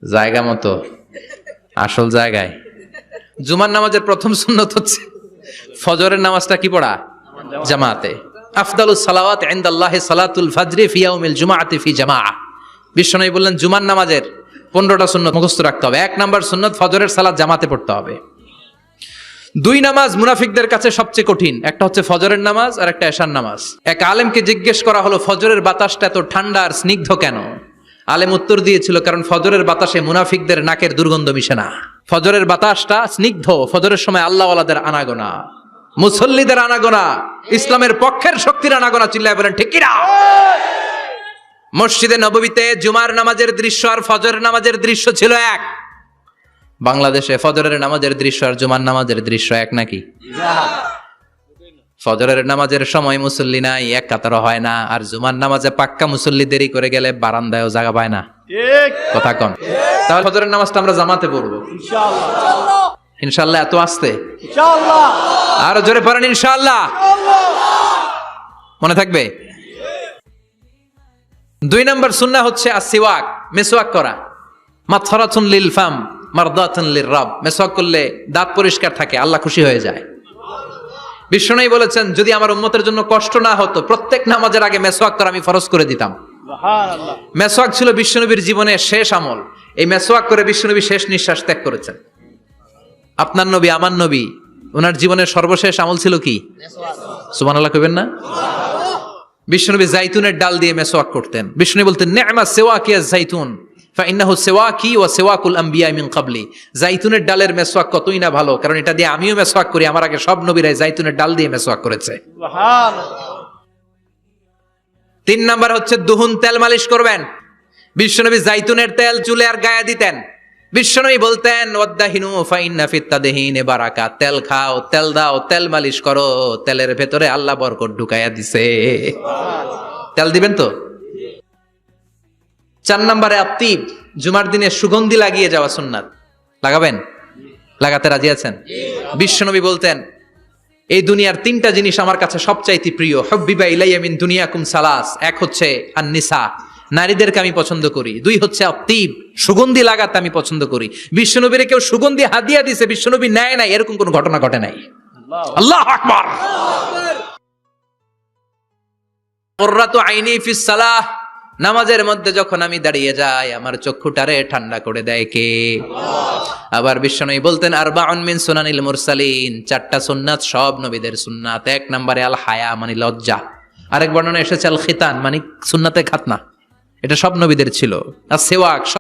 জায়গা মতো, আসল জায়গায়। জুমার নামাজের প্রথম সুন্নত হচ্ছে ফজরের নামাজটা কি পড়া? জামাতে। আফদালুস সালাওয়াত ইনদাল্লাহি সালাতুল ফাজরি ফি ইয়াউমিল জুমআতি ফি জামাআহ। বিশ্বনবী বললেন জুমার নামাজের 15টা সুন্নত মুখস্থ রাখতে হবে। 1 নাম্বার সুন্নত ফজরের সালাত জামাতে পড়তে হবে। 2 নামাজ মুনাফিকদের কাছে সবচেয়ে কঠিন, একটা হচ্ছে ফজরের নামাজ আর একটা এশার নামাজ। এক আলেমকে জিজ্ঞেস করা হলো ফজরের বাতাসটা এত ঠান্ডা আর স্নিগ্ধ কেন? আলেম উত্তর দিয়েছিল কারণ ফজরের বাতাসে মুনাফিকদের নাকের দুর্গন্ধ মিশে না। ফজরের বাতাসটা স্নিগ্ধ, ফজরের সময় আল্লাহওয়ালাদের আনাগোনা, মুসল্লিদের আনাগোনা, ইসলামের পক্ষের শক্তির আনাগোনা। চিল্লায় বলেন ঠিক কিনা? মসজিদে নববীতে জুমার নামাজের দৃশ্য আর ফজরের নামাজের দৃশ্য ছিল এক। বাংলাদেশে ফজরের নামাজের দৃশ্য আর জুমার নামাজের দৃশ্য এক নাকি? ফজরের নামাজের সময় মুসল্লি নাই, এক কাতারও হয় না, আর জুমার নামাজে পাক্কা মুসল্লি দেরি করে গেলে বারান্দায়ও জায়গা পায় না। কথা কন। তাহলে ফজরের নামাজটা আমরা জামাতে পড়বো ইনশাআল্লাহ। ইনশাআল্লাহ এত আসতে ইনশাআল্লাহ, আর জোরে পড়েন ইনশাআল্লাহ। মনে থাকবে? 2 নম্বর সুন্নাহ হচ্ছে আসওয়াক, মেসওয়াক করা। মাতহারাতুন লিল ফাম মারদাতুন লির রাব। মেসওয়াক করলে দাঁত পরিষ্কার থাকে, আল্লাহ খুশি হয়ে যায়। বিশ্বনবী বলেছেন যদি আমার উম্মতের জন্য কষ্ট না হতো প্রত্যেক নামাজের আগে মেসওয়াক করা আমি ফরজ করে দিতাম। সুবহানাল্লাহ। মেসওয়াক ছিল বিশ্বনবীর জীবনের শেষ আমল। এই মেসওয়াক করে বিশ্বনবী শেষ নিঃশ্বাস ত্যাগ করেছেন। আপনার নবী, আমার নবী, ওনার জীবনের সর্বশেষ আমল ছিল কি? মেসওয়াক। সুবহানাল্লাহ কইবেন না? বিশ্বনবী জাইতুনের ডাল দিয়ে মেসওয়াক করতেন। বিশ্বনবী বলতেন নি'মা সিওয়াকি আয-যাইতুন ফাইন্নাহু সিওয়াকি ওয়া সিওয়াকুল আমবিয়া মিন ক্বাবলি। জাইতুনের ডালের মেসওয়াক কতই না ভালো, কারণ এটা দিয়ে আমিও মেসওয়াক করি, আমার আগে সব নবীরাই জাইতুনের ডাল দিয়ে মেসওয়াক করেছে। সুবহানাল্লাহ। 3 নাম্বার হচ্ছে দুহুন, তেল মালিশ করবেন। বিশ্বনবী জাইতুনের তেল চুলে আর গায়ে দিতেন। বিশ্বনবী বলতেন ওয়াদাহিনু ফাইন্না ফিত তাদহিনে বারাকা। তেল খাও, তেল দাও, তেল মালিশ করো, তেলের ভেতরে আল্লাহ বরকত ঢুকাইয়া দিছে। তেল দিবেন তো? 4 নম্বরে আত্তিব, জুমার দিনে সুগন্ধি লাগিয়ে যাওয়া সুন্নাত। লাগাবেন? লাগাতে রাজি আছেন? বিশ্বনবী বলতেন এই দুনিয়ার 3টা জিনিস আমার কাছে সবচাইতে প্রিয়। হুব্বিবা ইলাইয়া মিন দুনিয়াকুম সালাস। 1 হচ্ছে আন-নিসা, নারীদেরকে আমি পছন্দ করি। 2 হচ্ছে আত্তিব, সুগন্ধি লাগাতে আমি পছন্দ করি। বিশ্বনবীরে কেউ সুগন্ধি হাদিয়া দিয়েছে, বিশ্বনবী নেয় নাই, এরকম কোনো ঘটনা ঘটে নাই। আল্লাহু আকবার। কুররাতু আইনি ফিস সালাহ। নামাজের মধ্যে যখন আমি দাঁড়িয়ে যাই আমার চক্ষুটারে ঠান্ডা করে দেয় কে? আবার বিশ্বনবী বলতেন আরবাউন মিন সুনানিল মুরসালিন। 4টা সুন্নাত সব নবীদের সুন্নাত। 1 নম্বরে আল হায়া মানে লজ্জা। আরেক বর্ণনা এসেছে আল খিতান মানে সুন্নাতে খাতনা, এটা সব নবীদের ছিল। আর সেওয়াক